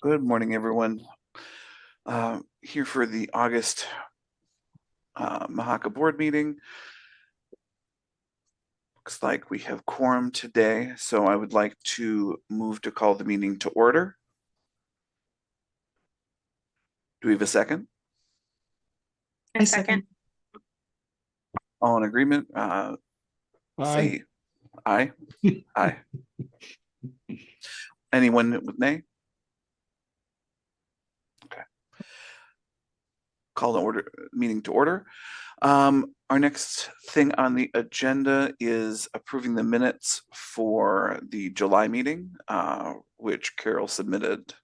Good morning, everyone. Here for the August MMHCA Board meeting. Looks like we have quorum today, so I would like to move to call the meeting to order. Do we have a second? I second. All in agreement? Aye. Say aye. Aye. Anyone with nay? Okay. Call the meeting to order. Our next thing on the agenda is approving the minutes for the July meeting, which Carol submitted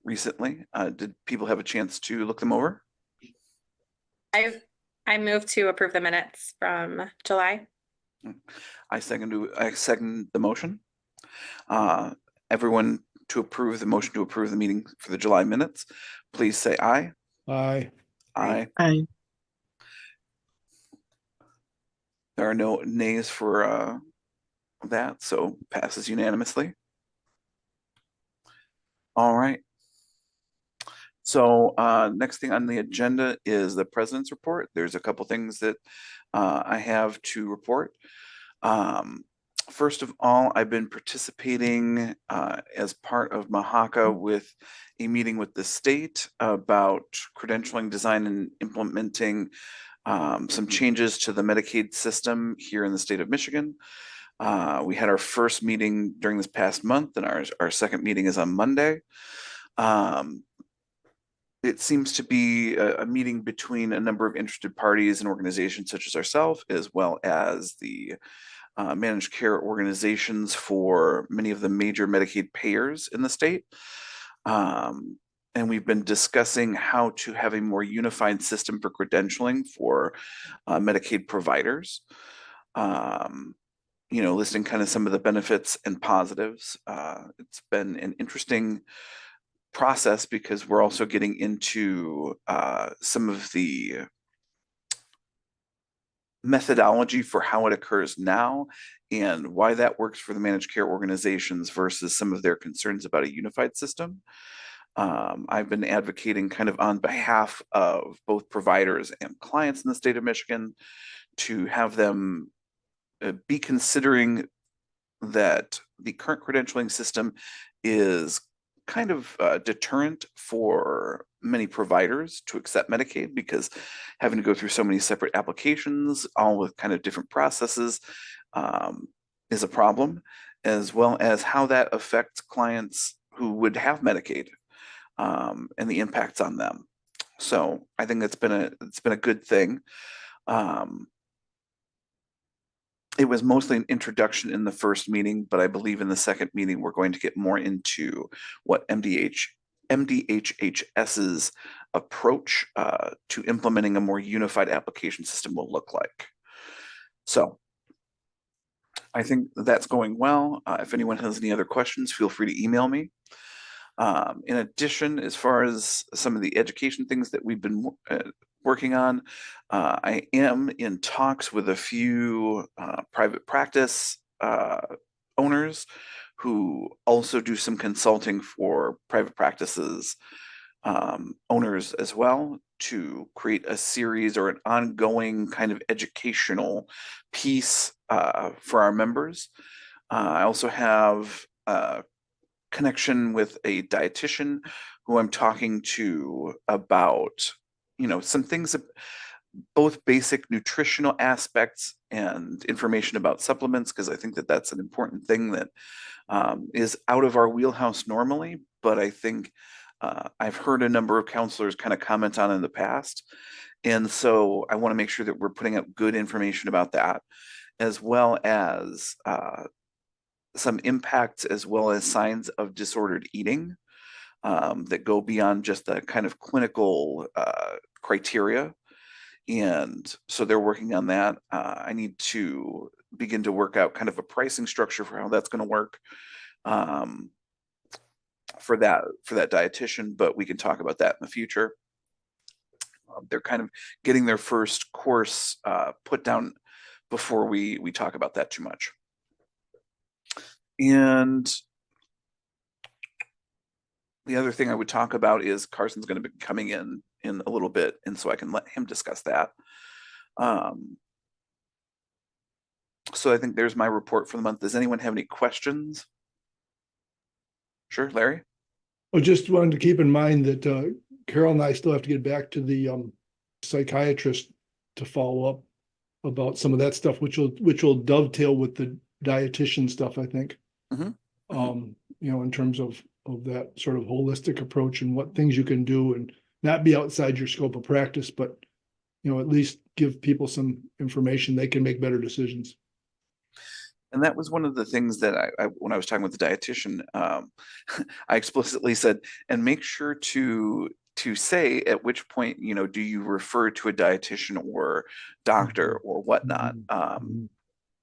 recently. Did people have a chance to look them over? I move to approve the minutes from July. I second the motion. Everyone to approve the motion to approve the meeting for the July minutes, please say aye. Aye. Aye. Aye. There are no nays for that, so passes unanimously. All right. So next thing on the agenda is the president's report. There's a couple things that I have to report. First of all, I've been participating as part of MMHCA with a meeting with the state about credentialing, design, and implementing some changes to the Medicaid system here in the state of Michigan. We had our first meeting during this past month, and our second meeting is on Monday. It seems to be a meeting between a number of interested parties and organizations such as ourselves, as well as the managed care organizations for many of the major Medicaid payers in the state. And we've been discussing how to have a more unified system for credentialing for Medicaid providers. Listing kind of some of the benefits and positives. It's been an interesting process because we're also getting into some of the methodology for how it occurs now and why that works for the managed care organizations versus some of their concerns about a unified system. I've been advocating kind of on behalf of both providers and clients in the state of Michigan to have them be considering that the current credentialing system is kind of deterrent for many providers to accept Medicaid because having to go through so many separate applications, all with kind of different processes, is a problem, as well as how that affects clients who would have Medicaid and the impacts on them. So I think it's been a good thing. It was mostly an introduction in the first meeting, but I believe in the second meeting, we're going to get more into what MDHHS's approach to implementing a more unified application system will look like. So I think that's going well. If anyone has any other questions, feel free to email me. In addition, as far as some of the education things that we've been working on, I am in talks with a few private practice owners who also do some consulting for private practices owners as well to create a series or an ongoing kind of educational piece for our members. I also have connection with a dietitian who I'm talking to about, some things, both basic nutritional aspects and information about supplements, because I think that that's an important thing that is out of our wheelhouse normally, but I think I've heard a number of counselors kind of comment on in the past. And so I want to make sure that we're putting up good information about that, as well as some impacts as well as signs of disordered eating that go beyond just the kind of clinical criteria. And so they're working on that. I need to begin to work out kind of a pricing structure for how that's going to work for that dietitian, but we can talk about that in the future. They're kind of getting their first course put down before we talk about that too much. And The other thing I would talk about is Carson's going to be coming in a little bit, and so I can let him discuss that. So I think there's my report for the month. Does anyone have any questions? Sure, Larry? I just wanted to keep in mind that Carol and I still have to get back to the psychiatrist to follow up about some of that stuff, which will dovetail with the dietitian stuff, I think. Mhm. In terms of that sort of holistic approach and what things you can do and not be outside your scope of practice, but at least give people some information they can make better decisions. And that was one of the things that when I was talking with the dietitian, I explicitly said, and make sure to say at which point, do you refer to a dietitian or doctor or whatnot,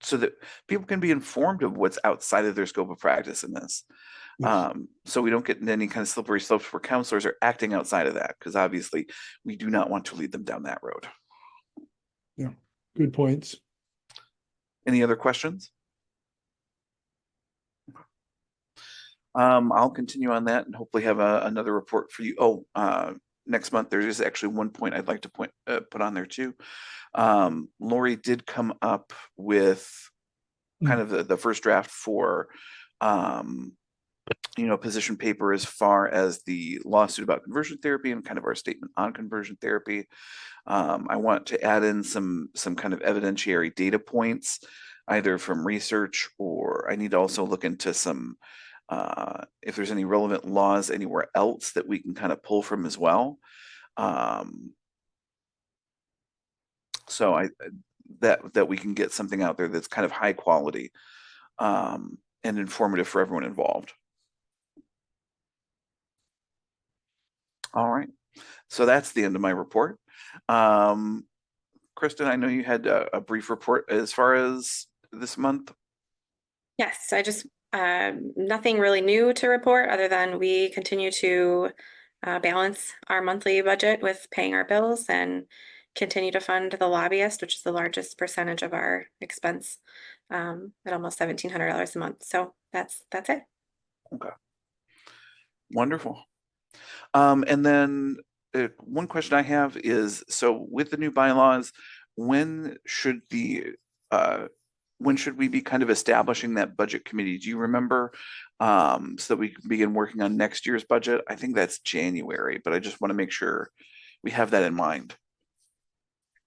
so that people can be informed of what's outside of their scope of practice in this. Yes. So we don't get into any kind of slippery slopes where counselors are acting outside of that, because obviously we do not want to lead them down that road. Yeah, good points. Any other questions? I'll continue on that and hopefully have another report for you. Next month there is actually one point I'd like to put on there too. Lori did come up with kind of the first draft for position paper as far as the lawsuit about conversion therapy and kind of our statement on conversion therapy. I want to add in some kind of evidentiary data points, either from research, or I need to also look into some if there's any relevant laws anywhere else that we can kind of pull from as well. So that we can get something out there that's kind of high quality and informative for everyone involved. All right, so that's the end of my report. Kristen, I know you had a brief report as far as this month. Yes, I just nothing really new to report other than we continue to balance our monthly budget with paying our bills and continue to fund the lobbyist, which is the largest percentage of our expense, at almost $1,700 a month. So that's it. Okay. Wonderful. And then one question I have is, so with the new bylaws, when should we be kind of establishing that budget committee? Do you remember? So that we can begin working on next year's budget. I think that's January, but I just want to make sure we have that in mind.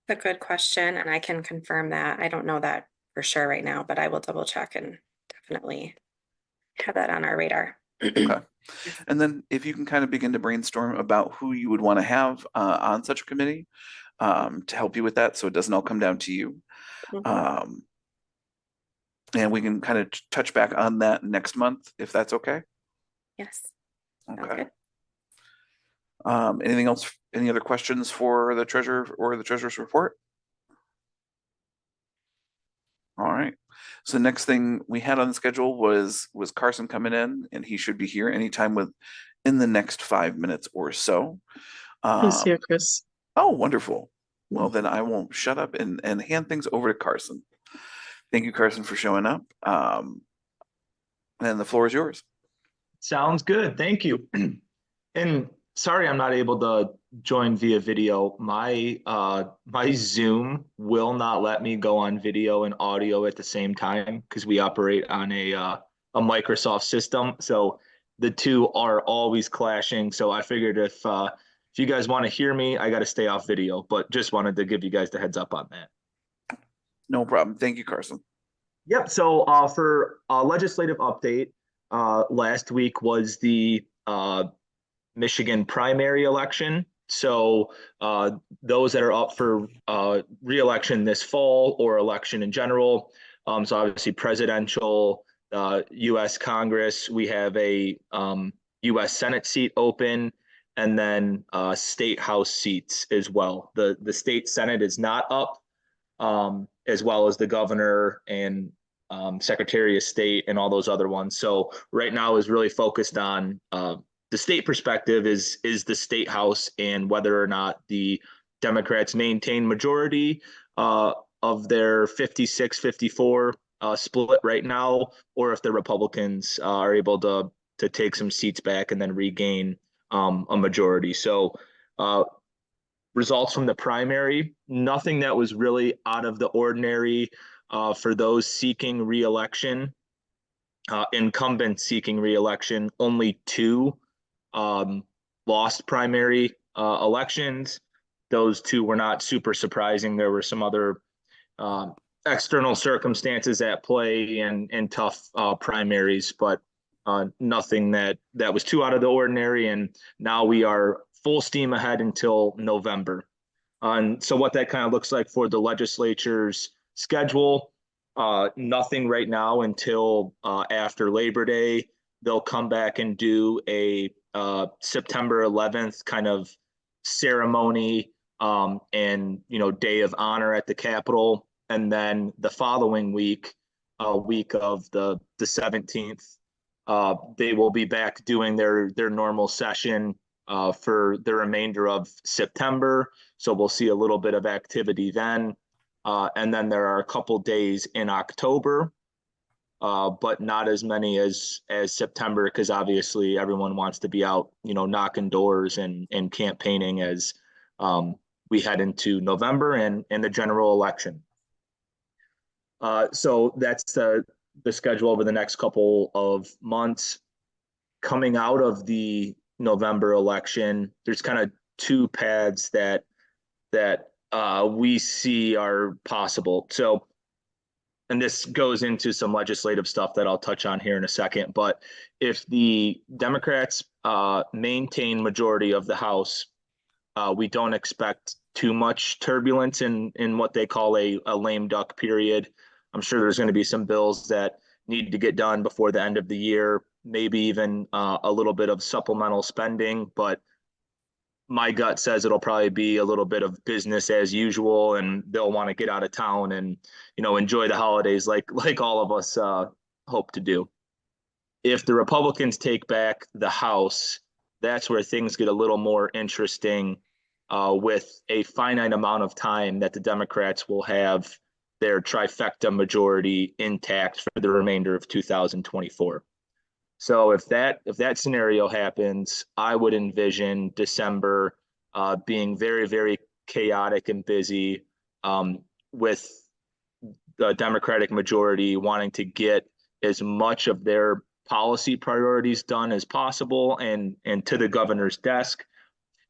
A good question, and I can confirm that. I don't know that for sure right now, but I will double check and definitely have that on our radar. Okay. And then if you can kind of begin to brainstorm about who you would want to have on such a committee to help you with that, so it doesn't all come down to you. And we can kind of touch back on that next month, if that's okay. Yes. Okay. Anything else? Any other questions for the treasurer or the treasurer's report? All right. So the next thing we had on the schedule was Carson coming in, and he should be here anytime in the next 5 minutes or so. He's here, Chris. Oh, wonderful. Well, then I won't shut up and hand things over to Carson. Thank you, Carson, for showing up. And the floor is yours. Sounds good. Thank you. And sorry, I'm not able to join via video. My Zoom will not let me go on video and audio at the same time because we operate on a Microsoft system. So the two are always clashing. So I figured if you guys want to hear me, I got to stay off video, but just wanted to give you guys the heads up on that. No problem. Thank you, Carson. Yep. So for a legislative update, last week was the Michigan primary election. So those that are up for re-election this fall or election in general. So obviously presidential, U.S. Congress, we have a U.S. Senate seat open, and then state house seats as well. The state Senate is not up, as well as the governor and Secretary of State and all those other ones. So right now is really focused on the state perspective is the state house and whether or not the Democrats maintain majority of their 56-54 split right now, or if the Republicans are able to to take some seats back and then regain a majority. So results from the primary, nothing that was really out of the ordinary for those seeking re-election. Incumbents seeking re-election, only 2 lost primary elections. Those 2 were not super surprising. There were some other external circumstances at play and tough primaries, but nothing that was too out of the ordinary. And now we are full steam ahead until November. And so what that kind of looks like for the legislature's schedule, nothing right now until after Labor Day. They'll come back and do a September 11th kind of ceremony and day of honor at the Capitol. And then the following week, week of the 17th, they will be back doing their normal session for the remainder of September. So we'll see a little bit of activity then. And then there are a couple days in October, but not as many as September, because obviously everyone wants to be out, knocking doors and campaigning as we head into November and the general election. So that's the schedule over the next couple of months. Coming out of the November election, there's kind of 2 paths that we see are possible. So, and this goes into some legislative stuff that I'll touch on here in a second, but if the Democrats maintain majority of the House, we don't expect too much turbulence in what they call a lame duck period. I'm sure there's going to be some bills that need to get done before the end of the year, maybe even a little bit of supplemental spending, but my gut says it'll probably be a little bit of business as usual, and they'll want to get out of town and enjoy the holidays like all of us hope to do. If the Republicans take back the House, that's where things get a little more interesting with a finite amount of time that the Democrats will have their trifecta majority intact for the remainder of 2024. So if that scenario happens, I would envision December being very, very chaotic and busy, with the Democratic majority wanting to get as much of their policy priorities done as possible and to the governor's desk,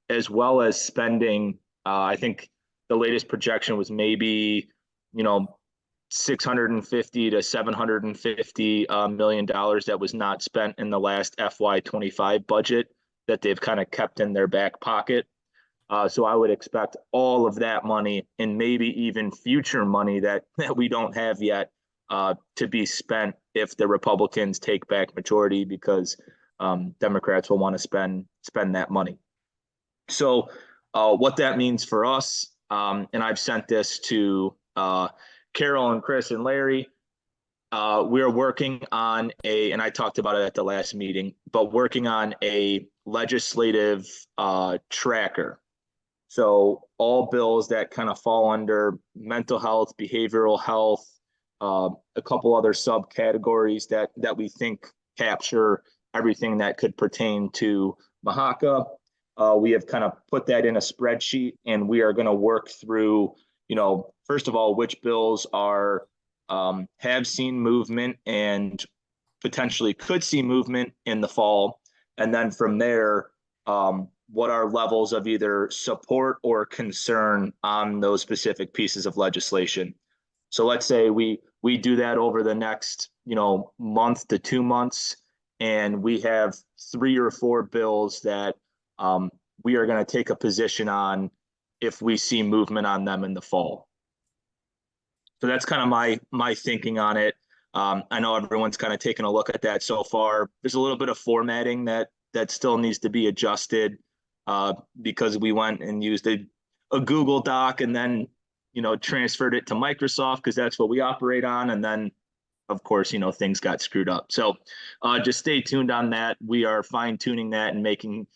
as well as spending. I think the latest projection was maybe, $650 to $750 million that was not spent in the last FY25 budget that they've kind of kept in their back pocket. So I would expect all of that money and maybe even future money that we don't have yet to be spent if the Republicans take back majority, because Democrats will want to spend that money. So what that means for us, and I've sent this to Carol and Chris and Larry, we're working on and I talked about it at the last meeting, but working on a legislative tracker. So all bills that kind of fall under mental health, behavioral health, a couple other subcategories that we think capture everything that could pertain to MHCA. We have kind of put that in a spreadsheet, and we are going to work through, first of all, which bills are have seen movement and potentially could see movement in the fall. And then from there, what are levels of either support or concern on those specific pieces of legislation. So let's say we do that over the next, month to 2 months, and we have 3 or 4 bills that we are going to take a position on if we see movement on them in the fall. So that's kind of my thinking on it. I know everyone's kind of taken a look at that so far. There's a little bit of formatting that still needs to be adjusted because we went and used a Google Doc and then, transferred it to Microsoft because that's what we operate on. And then, of course, things got screwed up. So just stay tuned on that. We are fine tuning that and making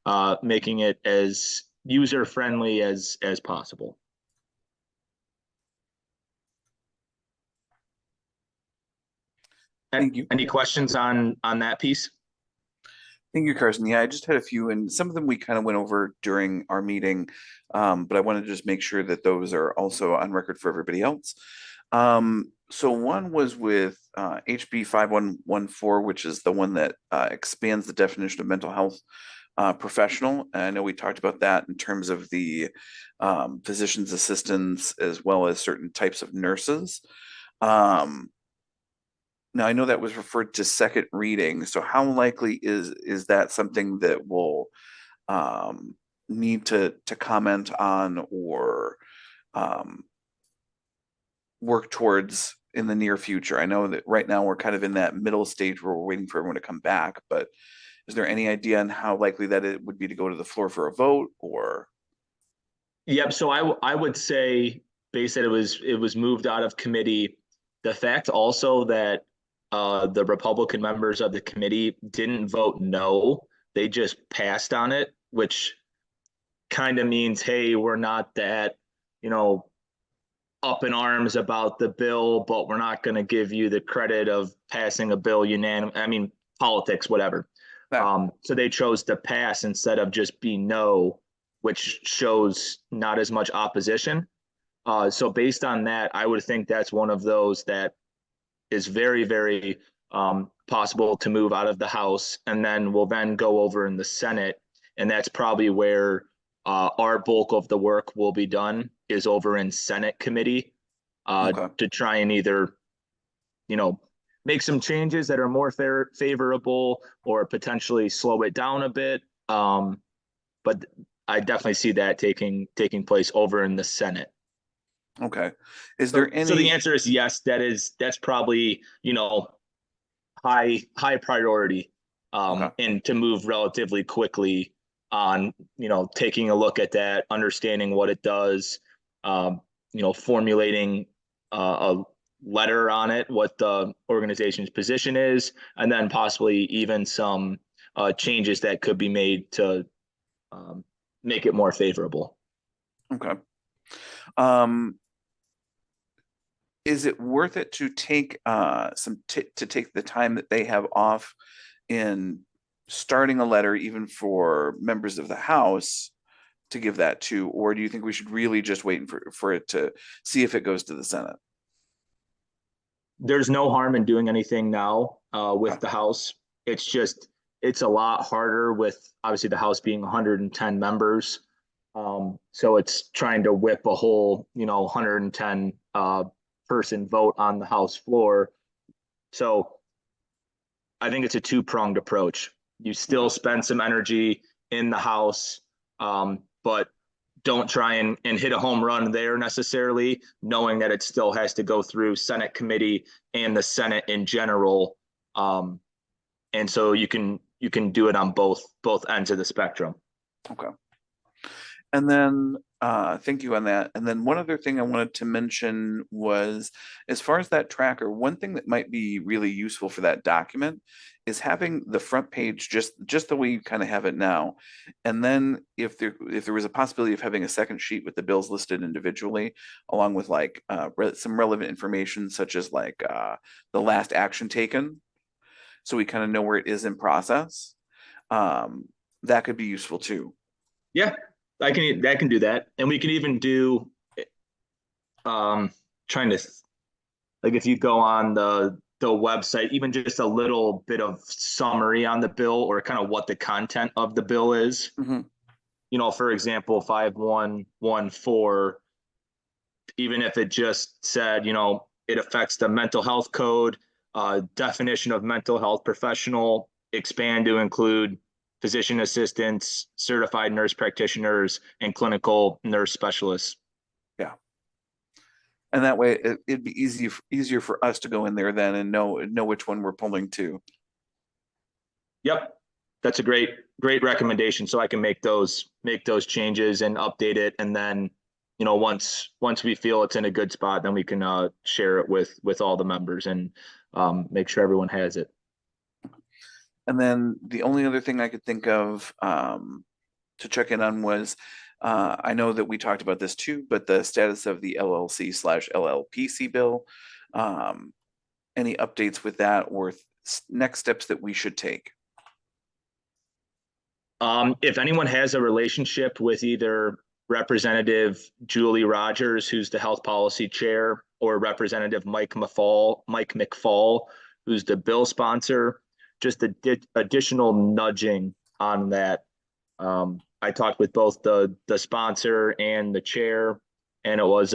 it as user friendly as possible. Thank you. Any questions on that piece? Thank you, Carson. Yeah, I just had a few, and some of them we kind of went over during our meeting, but I wanted to just make sure that those are also on record for everybody else. So one was with HB 5114, which is the one that expands the definition of mental health professional. And I know we talked about that in terms of the physician's assistants as well as certain types of nurses. Now I know that was referred to second reading, so how likely is that something that we'll need to comment on or work towards in the near future? I know that right now we're kind of in that middle stage where we're waiting for everyone to come back, but is there any idea on how likely that it would be to go to the floor for a vote or? Yep. So I would say, based that it was moved out of committee, the fact also that the Republican members of the committee didn't vote no, they just passed on it, which kind of means, hey, we're not that, up in arms about the bill, but we're not going to give you the credit of passing a bill unanimous. I mean, politics, whatever. Yeah. So they chose to pass instead of just be no, which shows not as much opposition. So based on that, I would think that's one of those that is very, very possible to move out of the House, and then we'll then go over in the Senate. And that's probably where our bulk of the work will be done, is over in Senate committee Okay. to try and either, make some changes that are more favorable or potentially slow it down a bit. But I definitely see that taking place over in the Senate. Okay. Is there any? So the answer is yes. That's probably, high priority, Okay. and to move relatively quickly on, taking a look at that, understanding what it does, formulating a letter on it, what the organization's position is, and then possibly even some changes that could be made to make it more favorable. Okay. Is it worth it to take to take the time that they have off in starting a letter, even for members of the House, to give that to, or do you think we should really just wait for it to see if it goes to the Senate? There's no harm in doing anything now with the House. It's a lot harder with obviously the House being 110 members. So it's trying to whip a whole, 110 person vote on the House floor. So I think it's a two-pronged approach. You still spend some energy in the House, but don't try and hit a home run there necessarily, knowing that it still has to go through Senate committee and the Senate in general. And so you can do it on both ends of the spectrum. Okay. And then thank you on that. And then one other thing I wanted to mention was, as far as that tracker, one thing that might be really useful for that document is having the front page just the way you kind of have it now. And then if there was a possibility of having a second sheet with the bills listed individually, along with like some relevant information, such as like the last action taken, so we kind of know where it is in process. That could be useful too. Yeah, that can do that. And we can even do trying to, like, if you go on the website, even just a little bit of summary on the bill or kind of what the content of the bill is. Mm-hmm. For example, 5114, even if it just said, it affects the mental health code, definition of mental health professional, expand to include physician assistants, certified nurse practitioners, and clinical nurse specialists. Yeah. And that way it'd be easier for us to go in there then and know which one we're pulling to. Yep. That's a great recommendation. So I can make those changes and update it. And then, once we feel it's in a good spot, then we can share it with all the members and make sure everyone has it. And then the only other thing I could think of to check in on was, I know that we talked about this too, but the status of the LLC/LLPC bill, any updates with that or next steps that we should take? If anyone has a relationship with either Representative Julie Rogers, who's the health policy chair, or Representative Mike McFall, who's the bill sponsor, just additional nudging on that. I talked with both the sponsor and the chair, and it was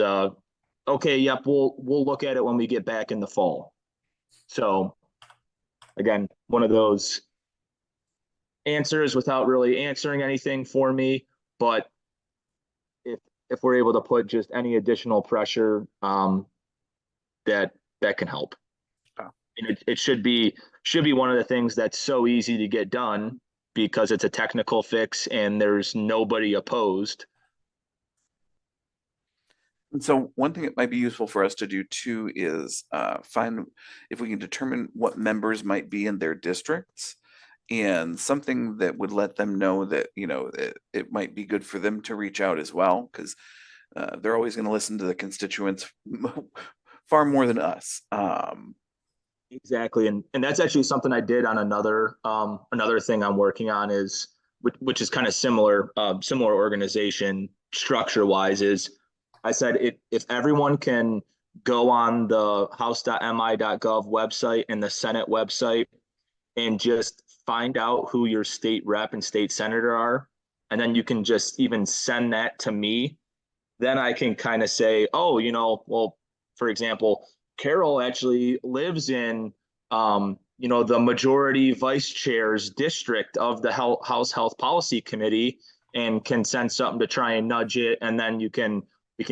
okay, yep, we'll look at it when we get back in the fall. So again, one of those answers without really answering anything for me, but if we're able to put just any additional pressure, that can help. Oh. And it should be one of the things that's so easy to get done because it's a technical fix and there's nobody opposed. And so one thing that might be useful for us to do too is find if we can determine what members might be in their districts, and something that would let them know that, you know, it might be good for them to reach out as well, because they're always going to listen to the constituents far more than us. Exactly. And that's actually something I did on another thing I'm working on, is which is kind of similar organization structure wise, is I said if everyone can go on the house.mi.gov website and the Senate website and just find out who your state rep and state senator are, and then you can just even send that to me, then I can kind of say, oh, you know, well, for example, Carol actually lives in, you know, the majority vice chair's district of the House Health Policy Committee, and can send something to try and nudge it. And then we can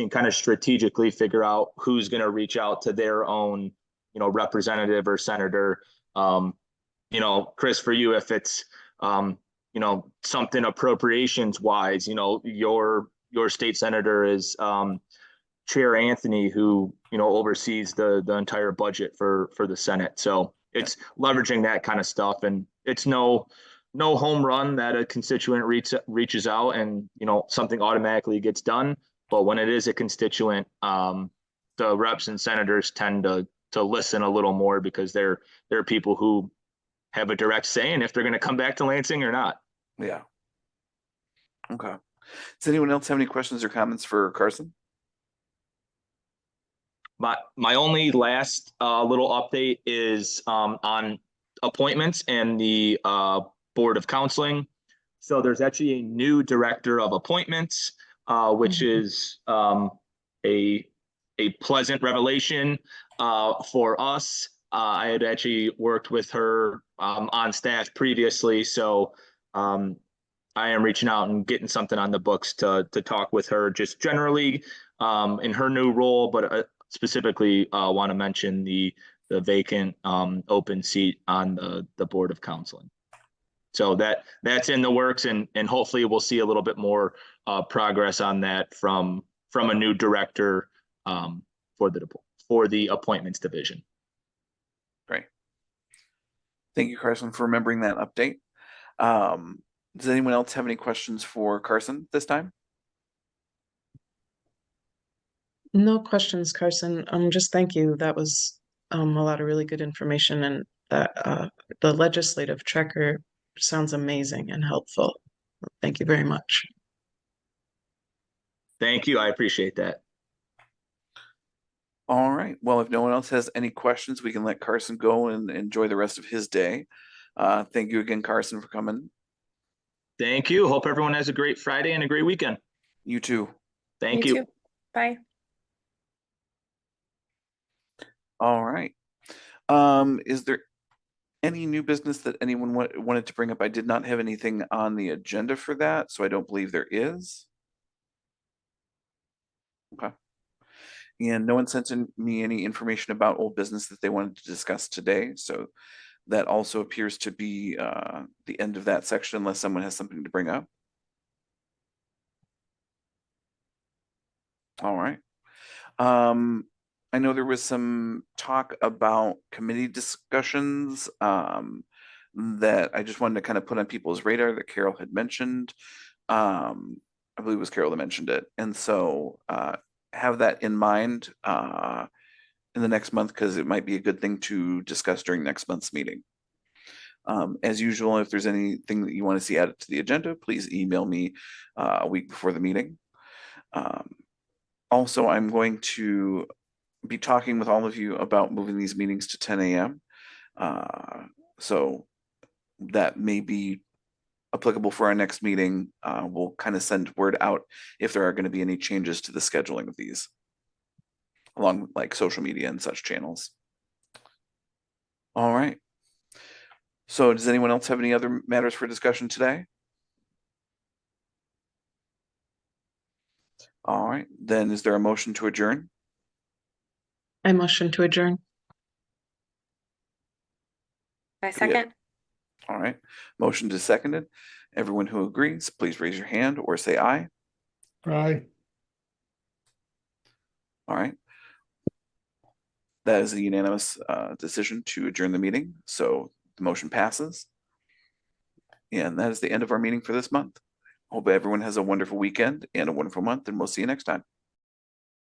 kind of strategically figure out who's going to reach out to their own, you know, representative or senator. You know, Chris, for you, if it's, you know, something appropriations wise, you know, your state senator is Chair Anthony, who, you know, oversees the entire budget for the Senate. So it's leveraging that kind of stuff, and it's no home run that a constituent reaches out and, you know, something automatically gets done. But when it is a constituent, the reps and senators tend to listen a little more, because they're people who have a direct say in if they're going to come back to Lansing or not. Yeah. Okay. Does anyone else have any questions or comments for Carson? My only last little update is on appointments and the Board of Counseling. So there's actually a new director of appointments, which is a pleasant revelation for us. I had actually worked with her on staff previously, so I am reaching out and getting something on the books to talk with her just generally in her new role, but specifically want to mention the vacant open seat on the Board of Counseling. So that's in the works, and hopefully we'll see a little bit more progress on that from a new director for the appointments division. Great. Thank you, Carson, for remembering that update. Does anyone else have any questions for Carson this time? No questions, Carson. Just thank you. That was a lot of really good information, and that the legislative tracker sounds amazing and helpful. Thank you very much. Thank you. I appreciate that. All right. Well, if no one else has any questions, we can let Carson go and enjoy the rest of his day. Thank you again, Carson, for coming. Thank you. Hope everyone has a great Friday and a great weekend. You too. Thank Me you. too. Bye. All right. Is there any new business that anyone wanted to bring up? I did not have anything on the agenda for that, so I don't believe there is. Okay. And no one sent me any information about old business that they wanted to discuss today, so that also appears to be the end of that section, unless someone has something to bring up. All right. I know there was some talk about committee discussions that I just wanted to kind of put on people's radar that Carol had mentioned. I believe it was Carol that mentioned it. And so have that in mind in the next month, because it might be a good thing to discuss during next month's meeting. As usual, if there's anything that you want to see added to the agenda, please email me a week before the meeting. Also, I'm going to be talking with all of you about moving these meetings to 10 a.m. So that may be applicable for our next meeting. We'll kind of send word out if there are going to be any changes to the scheduling of these along like social media and such channels. All right. So does anyone else have any other matters for discussion today? All right, then is there a motion to adjourn? I motion to adjourn. I we have- second. All right, motion to seconded. Everyone who agrees, please raise your hand or say aye. Aye. All right. That is a unanimous decision to adjourn the meeting, so the motion passes. And that is the end of our meeting for this month. Hope everyone has a wonderful weekend and a wonderful month, and we'll see you next time.